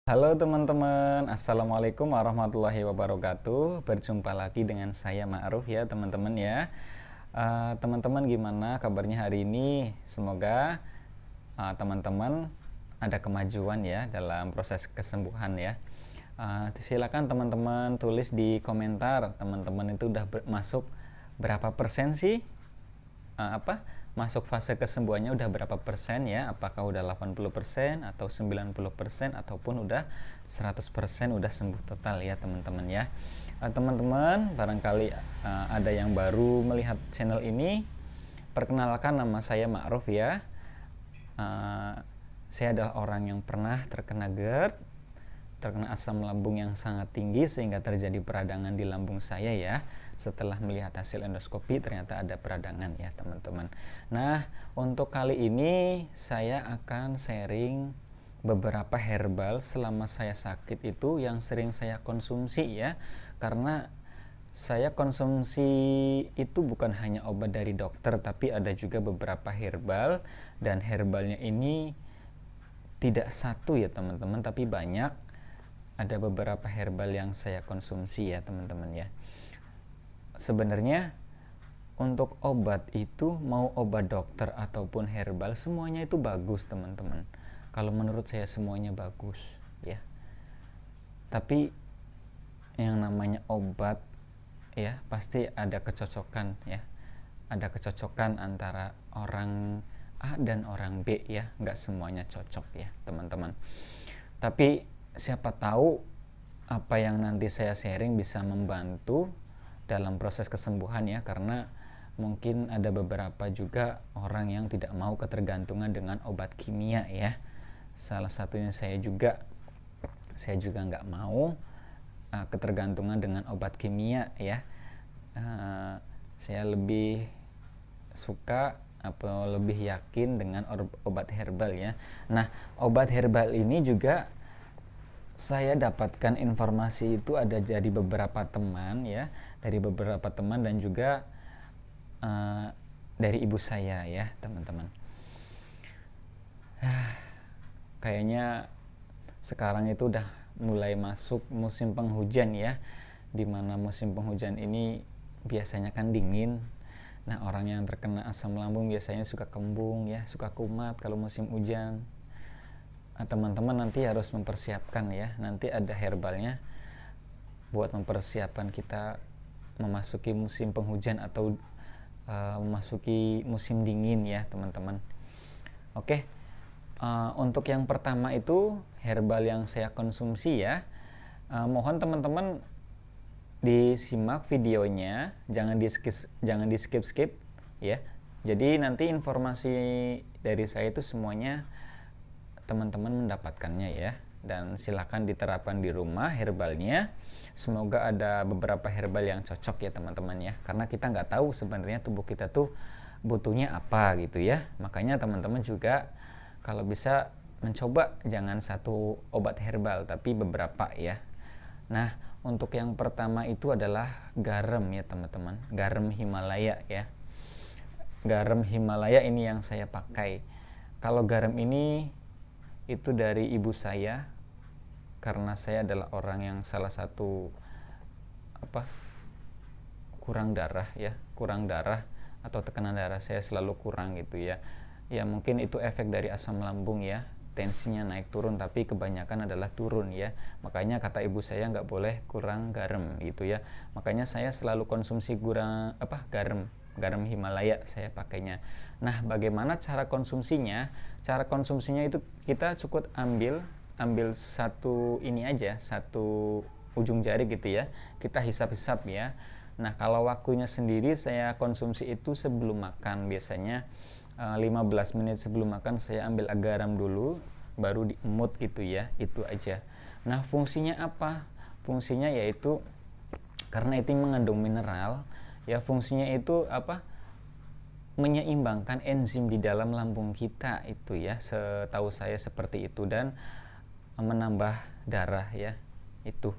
Halo teman-teman, Assalamualaikum warahmatullahi wabarakatuh. Berjumpa lagi dengan saya Ma'ruf ya teman-teman ya. Teman-teman gimana kabarnya hari ini? Semoga teman-teman ada kemajuan ya dalam proses kesembuhan ya. Silakan teman-teman tulis di komentar, teman-teman itu udah masuk berapa persen sih? Masuk fase kesembuhannya udah berapa persen ya, apakah udah 80% atau 90% ataupun udah 100% udah sembuh total ya teman-teman ya. Teman-teman barangkali ada yang baru melihat channel ini, perkenalkan nama saya Ma'ruf ya. Saya adalah orang yang pernah terkena GERD, terkena asam lambung yang sangat tinggi sehingga terjadi peradangan di lambung saya ya. Setelah melihat hasil endoskopi ternyata ada peradangan ya teman-teman. Nah, untuk kali ini saya akan sharing beberapa herbal selama saya sakit itu yang sering saya konsumsi ya. Karena saya konsumsi itu bukan hanya obat dari dokter, tapi ada juga beberapa herbal, dan herbalnya ini tidak satu ya teman-teman, tapi banyak. Ada beberapa herbal yang saya konsumsi ya teman-teman ya. Sebenarnya untuk obat itu mau obat dokter ataupun herbal semuanya itu bagus teman-teman. Kalau menurut saya semuanya bagus ya. Tapi yang namanya obat ya pasti ada kecocokan ya. Ada kecocokan antara orang A dan orang B ya. Nggak semuanya cocok ya teman-teman. Tapi siapa tahu apa yang nanti saya sharing bisa membantu dalam proses kesembuhan ya, karena mungkin ada beberapa juga orang yang tidak mau ketergantungan dengan obat kimia ya. Salah satunya saya juga nggak mau ketergantungan dengan obat kimia ya. Saya lebih suka atau lebih yakin dengan obat herbal ya. Nah, obat herbal ini juga saya dapatkan informasi itu ada dari beberapa teman ya, dari beberapa teman dan juga dari ibu saya ya teman-teman. Kayaknya sekarang itu udah mulai masuk musim penghujan ya, dimana musim penghujan ini biasanya kan dingin. Nah, orang yang terkena asam lambung biasanya suka kembung ya, suka kumat kalau musim hujan. Teman-teman nanti harus mempersiapkan ya, nanti ada herbalnya buat mempersiapkan kita memasuki musim penghujan atau memasuki musim dingin ya teman-teman. Oke, untuk yang pertama itu herbal yang saya konsumsi ya. Mohon teman-teman disimak videonya, jangan di skip ya. Jadi nanti informasi dari saya itu semuanya teman-teman mendapatkannya ya, dan silakan diterapkan di rumah herbalnya. Semoga ada beberapa herbal yang cocok ya teman-teman ya, karena kita nggak tahu sebenarnya tubuh kita tuh butuhnya apa gitu ya. Makanya teman-teman juga kalau bisa mencoba jangan satu obat herbal tapi beberapa ya. Nah, untuk yang pertama itu adalah garam ya teman-teman, garam Himalaya ya. Garam Himalaya ini yang saya pakai. Kalau garam ini itu dari ibu saya, karena saya adalah orang yang salah satu kurang darah atau tekanan darah saya selalu kurang gitu ya. Ya mungkin itu efek dari asam lambung ya, tensinya naik turun, tapi kebanyakan adalah turun ya. Makanya kata ibu saya nggak boleh kurang garam gitu ya. Makanya saya selalu konsumsi garam Himalaya saya pakainya. Nah, bagaimana cara konsumsinya? Cara konsumsinya itu kita cukup ambil satu ini aja, satu ujung jari gitu ya. Kita hisap-hisap ya. Nah, kalau waktunya sendiri saya konsumsi itu sebelum makan, biasanya 15 menit sebelum makan saya ambil garam dulu, baru diemut gitu ya, itu aja. Nah, fungsinya apa? Fungsinya yaitu karena itu mengandung mineral ya, fungsinya itu menyeimbangkan enzim di dalam lambung kita itu ya, setahu saya seperti itu, dan menambah darah ya itu.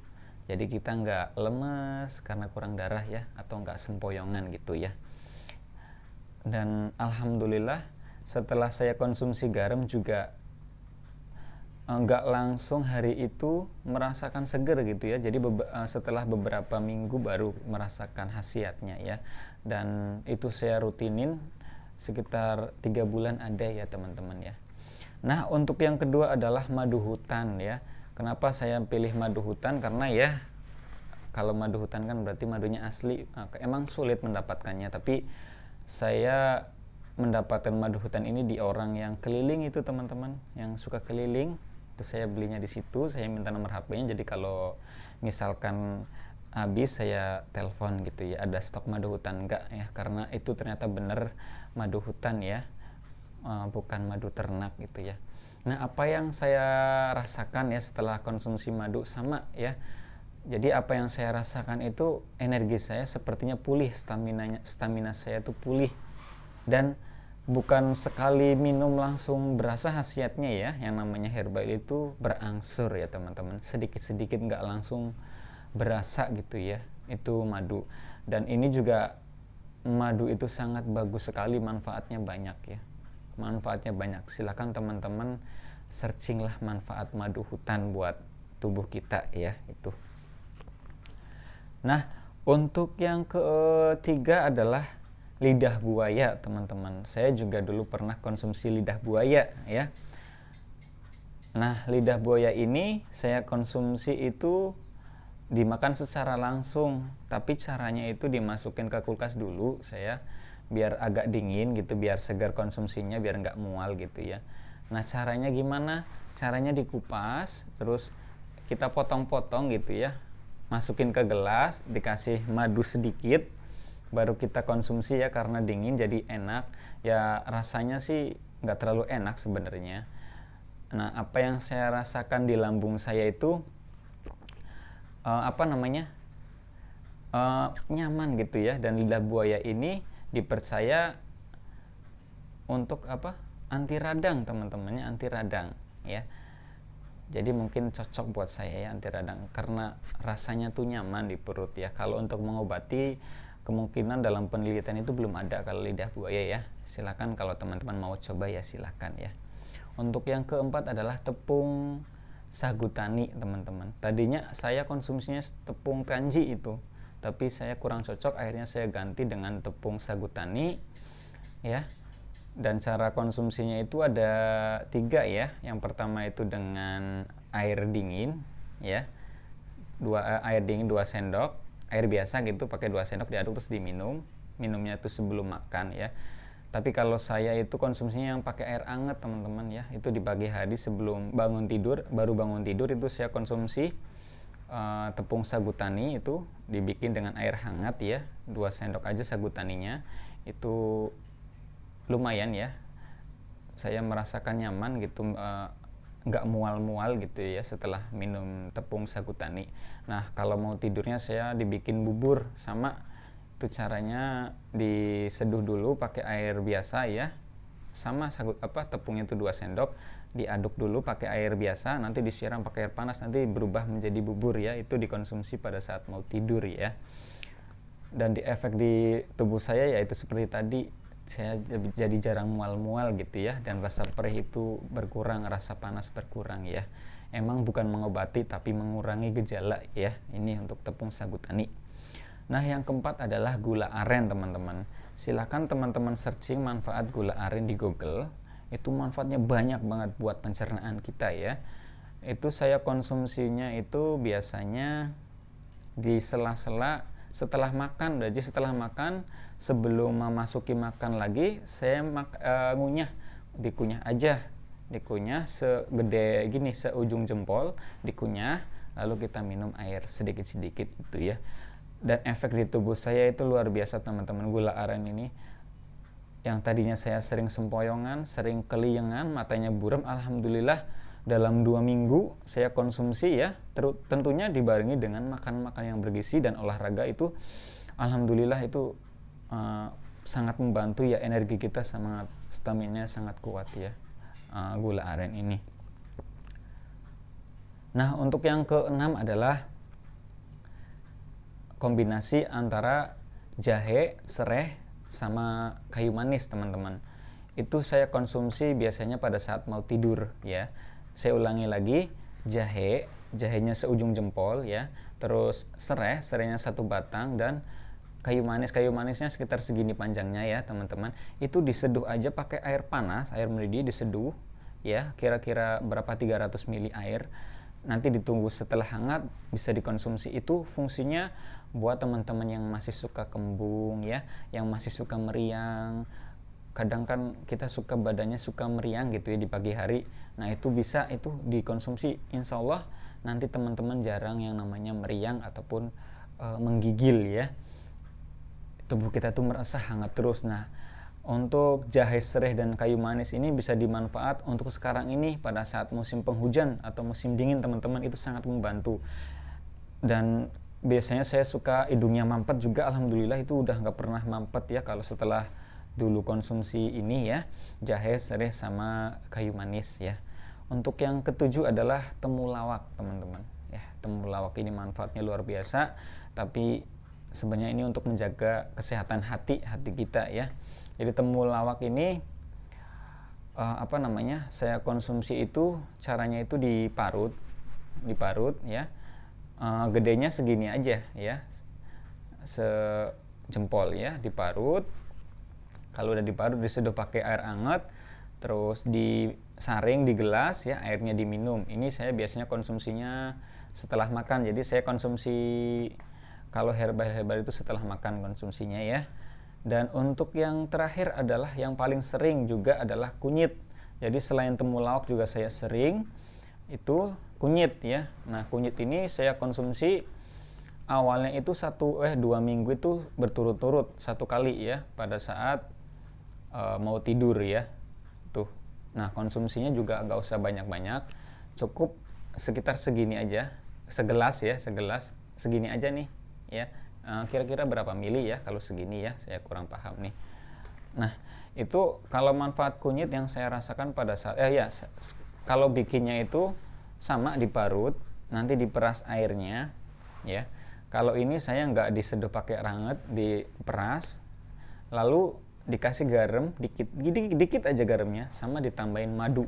Jadi kita nggak lemes karena kurang darah ya, atau nggak sempoyongan gitu ya. Dan alhamdulillah setelah saya konsumsi garam juga nggak langsung hari itu merasakan seger gitu ya. Jadi setelah beberapa minggu baru merasakan khasiatnya ya. Dan itu saya rutinin sekitar 3 bulan ada ya teman-teman ya. Nah untuk yang kedua adalah madu hutan ya. Kenapa saya pilih madu hutan? Karena ya kalau madu hutan kan berarti madunya asli. Emang sulit mendapatkannya, tapi saya mendapatkan madu hutan ini di orang yang keliling itu teman-teman, yang suka keliling. Itu saya belinya di situ, saya minta nomor HP-nya. Jadi kalau misalkan habis saya telepon gitu ya, ada stok madu hutan enggak ya, karena itu ternyata bener madu hutan ya, bukan madu ternak gitu ya. Nah apa yang saya rasakan ya setelah konsumsi madu sama ya, jadi apa yang saya rasakan itu energi saya sepertinya pulih, stamina saya tuh pulih, dan bukan sekali minum langsung berasa khasiatnya ya. Yang namanya herbal itu berangsur ya teman-teman, sedikit-sedikit, nggak langsung berasa gitu ya itu madu. Dan ini juga madu itu sangat bagus sekali, manfaatnya banyak ya, manfaatnya banyak. Silakan teman-teman searching lah manfaat madu hutan buat tubuh kita ya itu. Nah untuk yang ketiga adalah lidah buaya teman-teman. Saya juga dulu pernah konsumsi lidah buaya ya. Nah lidah buaya ini saya konsumsi itu dimakan secara langsung, tapi caranya itu dimasukin ke kulkas dulu saya, biar agak dingin gitu, biar segar konsumsinya, biar nggak mual gitu ya. Nah caranya gimana? Caranya dikupas, terus kita potong-potong gitu ya, masukin ke gelas, dikasih madu sedikit, baru kita konsumsi ya. Karena dingin jadi enak ya, rasanya sih nggak terlalu enak sebenarnya. Nah apa yang saya rasakan di lambung saya itu nyaman gitu ya. Dan lidah buaya ini dipercaya untuk anti radang teman-temannya, anti radang ya. Jadi mungkin cocok buat saya ya anti radang, karena rasanya tuh nyaman di perut ya. Kalau untuk mengobati, kemungkinan dalam penelitian itu belum ada kalau lidah buaya ya. Silakan kalau teman-teman mau coba ya silakan ya. Untuk yang keempat adalah tepung sagu tani teman-teman. Tadinya saya konsumsinya tepung kanji itu, tapi saya kurang cocok, akhirnya saya ganti dengan tepung sagu tani ya. Dan cara konsumsinya itu ada 3 ya. Yang pertama itu dengan air dingin ya, air dingin 2 sendok, air biasa gitu pakai 2 sendok, diaduk terus diminum. Minumnya itu sebelum makan ya. Tapi kalau saya itu konsumsinya yang pakai air hangat teman-teman ya. Itu di pagi hari sebelum bangun tidur, baru bangun tidur itu saya konsumsi tepung sagu tani, itu dibikin dengan air hangat ya, 2 sendok aja sagu taninya. Itu lumayan ya, saya merasakan nyaman gitu, nggak mual-mual gitu ya setelah minum tepung sagu tani. Nah kalau mau tidurnya saya dibikin bubur, sama itu caranya diseduh dulu pakai air biasa ya, sama tepungnya itu 2 sendok, diaduk dulu pakai air biasa, nanti disiram pakai air panas, nanti berubah menjadi bubur ya. Itu dikonsumsi pada saat mau tidur ya. Dan di efek di tubuh saya yaitu seperti tadi, saya jadi jarang mual-mual gitu ya, dan rasa perih itu berkurang, rasa panas berkurang ya. Emang bukan mengobati tapi mengurangi gejala ya. Ini untuk tepung sagu tani. Nah yang keempat adalah gula aren teman-teman. Silakan teman-teman searching manfaat gula aren di Google. Itu manfaatnya banyak banget buat pencernaan kita ya. Itu saya konsumsinya itu biasanya di sela-sela setelah makan. Jadi setelah makan, sebelum memasuki makan lagi, saya dikunyah aja, dikunyah segede gini, seujung jempol, dikunyah, lalu kita minum air sedikit-sedikit itu ya. Dan efek di tubuh saya itu luar biasa teman-teman. Gula aren ini, yang tadinya saya sering sempoyongan, sering keliengan, matanya buram, alhamdulillah dalam 2 minggu saya konsumsi ya, tentunya dibarengi dengan makan-makan yang bergizi dan olahraga, itu alhamdulillah itu sangat membantu ya. Energi kita sangat, stamina sangat kuat ya, gula aren ini. Nah untuk yang keenam adalah kombinasi antara jahe, sereh, sama kayu manis teman-teman. Itu saya konsumsi biasanya pada saat mau tidur ya. Saya ulangi lagi, jahenya seujung jempol ya, terus serainya 1 batang, dan kayu manisnya sekitar segini panjangnya ya teman-teman. Itu diseduh aja pakai air panas, air mendidih diseduh ya, kira-kira berapa 300 ml air. Nanti ditunggu setelah hangat bisa dikonsumsi. Itu fungsinya buat teman-teman yang masih suka kembung ya, yang masih suka meriang. Kadang kan kita suka badannya suka meriang gitu ya di pagi hari. Nah itu bisa itu dikonsumsi, insya Allah nanti teman-teman jarang yang namanya meriang ataupun menggigil ya. Tubuh kita tuh merasa hangat terus. Nah untuk jahe serai dan kayu manis ini bisa dimanfaat untuk sekarang ini pada saat musim penghujan atau musim dingin teman-teman, itu sangat membantu. Dan biasanya saya suka hidungnya mampet juga, alhamdulillah itu udah nggak pernah mampet ya kalau setelah dulu konsumsi ini ya, jahe serai sama kayu manis ya. Untuk yang ketujuh adalah temulawak teman-teman ya. Temulawak ini manfaatnya luar biasa, tapi sebenarnya ini untuk menjaga kesehatan hati kita ya. Jadi temulawak ini saya konsumsi itu caranya itu diparut ya. Gedenya segini aja ya, sejempol ya, diparut. Kalau udah diparut diseduh pakai air hangat, terus disaring di gelas ya, airnya diminum. Ini saya biasanya konsumsinya setelah makan. Jadi saya konsumsi kalau herbal itu setelah makan konsumsinya ya. Dan untuk yang terakhir adalah yang paling sering juga adalah kunyit. Jadi selain temulawak juga saya sering itu kunyit ya. Nah kunyit ini saya konsumsi awalnya itu 2 minggu itu berturut-turut 1 kali ya, pada saat mau tidur ya tuh. Nah konsumsinya juga nggak usah banyak-banyak, cukup sekitar segini aja, segelas segini aja nih ya. Kira-kira berapa mili ya kalau segini ya, saya kurang paham nih. Nah itu kalau manfaat kunyit yang saya rasakan pada saat kalau bikinnya itu sama, diparut nanti diperas airnya ya. Kalau ini saya nggak diseduh pakai air hangat, diperas lalu dikasih garam dikit aja garamnya, sama ditambahin madu.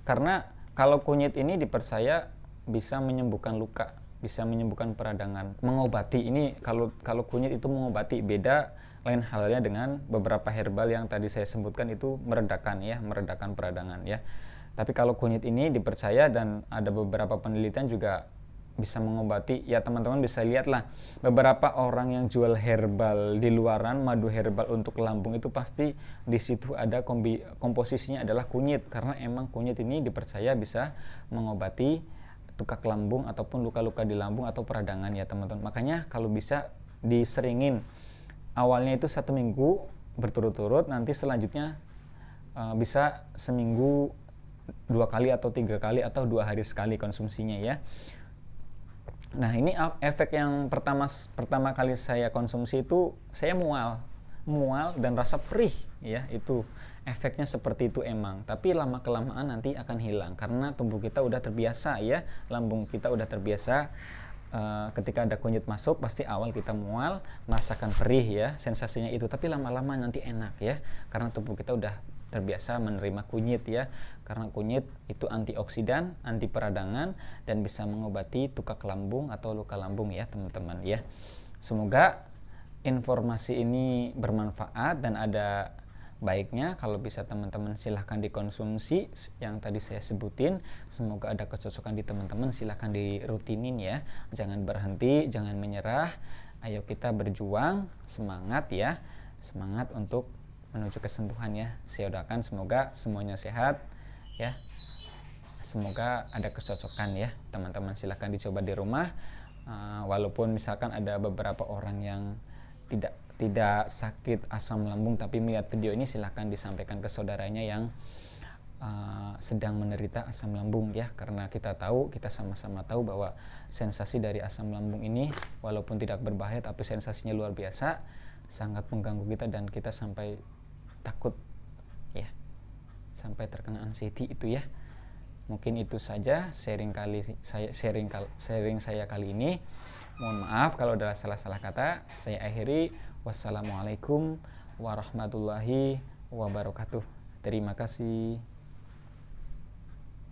Karena kalau kunyit ini dipercaya bisa menyembuhkan luka, bisa menyembuhkan peradangan, mengobati. Ini kalau kunyit itu mengobati, beda lain halnya dengan beberapa herbal yang tadi saya sebutkan itu meredakan peradangan ya. Tapi kalau kunyit ini dipercaya dan ada beberapa penelitian juga bisa mengobati ya. Teman-teman bisa lihatlah beberapa orang yang jual herbal di luaran, madu herbal untuk lambung, itu pasti di situ ada komposisinya adalah kunyit, karena emang kunyit ini dipercaya bisa mengobati tukak lambung ataupun luka-luka di lambung atau peradangan ya teman-teman. Makanya kalau bisa diseringin, awalnya itu 1 minggu berturut-turut, nanti selanjutnya bisa seminggu 2 kali atau 3 kali atau 2 hari sekali konsumsinya ya. Nah ini efek yang pertama kali saya konsumsi itu saya mual dan rasa perih ya, itu efeknya seperti itu emang. Tapi lama kelamaan nanti akan hilang karena tubuh kita udah terbiasa ya, lambung kita udah terbiasa. Ketika ada kunyit masuk pasti awal kita mual, merasakan perih ya, sensasinya itu, tapi lama-lama nanti enak ya, karena tubuh kita udah terbiasa menerima kunyit ya. Karena kunyit itu antioksidan, anti peradangan, dan bisa mengobati tukak lambung atau luka lambung ya teman-teman ya. Semoga informasi ini bermanfaat dan ada baiknya. Kalau bisa teman-teman silahkan dikonsumsi yang tadi saya sebutin. Semoga ada kecocokan di teman-teman, silahkan dirutinin ya, jangan berhenti, jangan menyerah. Ayo kita berjuang, semangat ya, semangat untuk menuju kesembuhan ya. Saya doakan semoga semuanya sehat ya, semoga ada kecocokan ya teman-teman. Silahkan dicoba di rumah, walaupun misalkan ada beberapa orang yang tidak sakit asam lambung tapi melihat video ini, silahkan disampaikan ke saudaranya yang sedang menderita asam lambung ya, karena kita sama-sama tahu bahwa sensasi dari asam lambung ini walaupun tidak berbahaya tapi sensasinya luar biasa, sangat mengganggu kita dan kita sampai takut ya, sampai terkena anxiety itu ya. Mungkin itu saja sharing saya kali ini. Mohon maaf kalau ada salah-salah kata. Saya akhiri. Wassalamualaikum warahmatullahi wabarakatuh. Terima kasih.